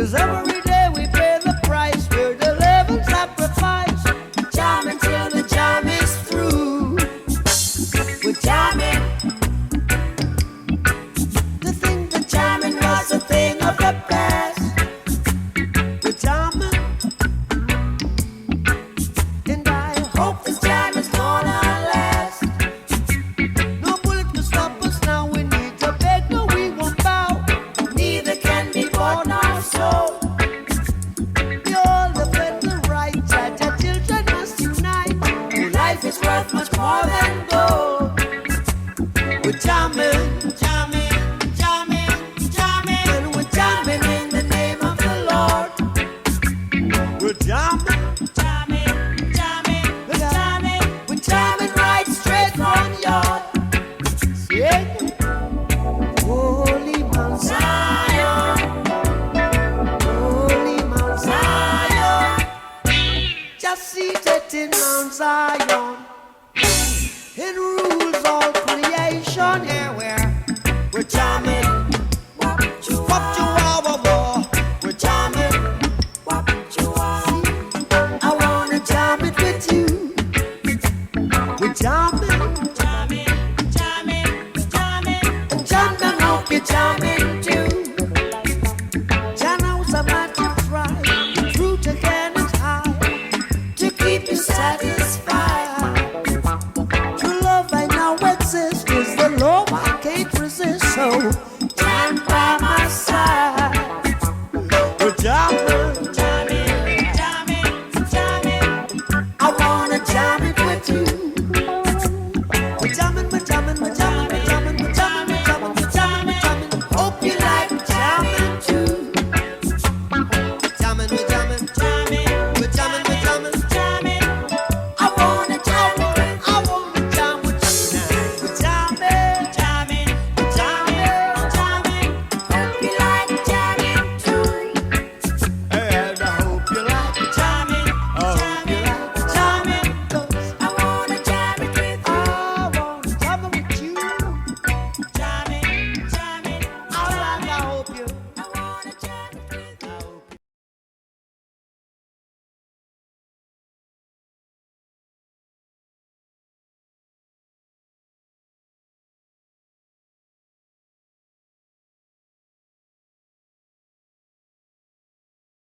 every day we pay the price. We're the living sacrifice. Jamming till the jam is through. We're jamming. To think that jamming was a thing of the past. We're jamming. And I hope this jam is gonna last. No bullet to stop us now. We need to beg, no, we won't bow. Neither can be bought nor sold. We all defend the right. That our children must unite. Oh, life is worth much more than gold. We're jamming.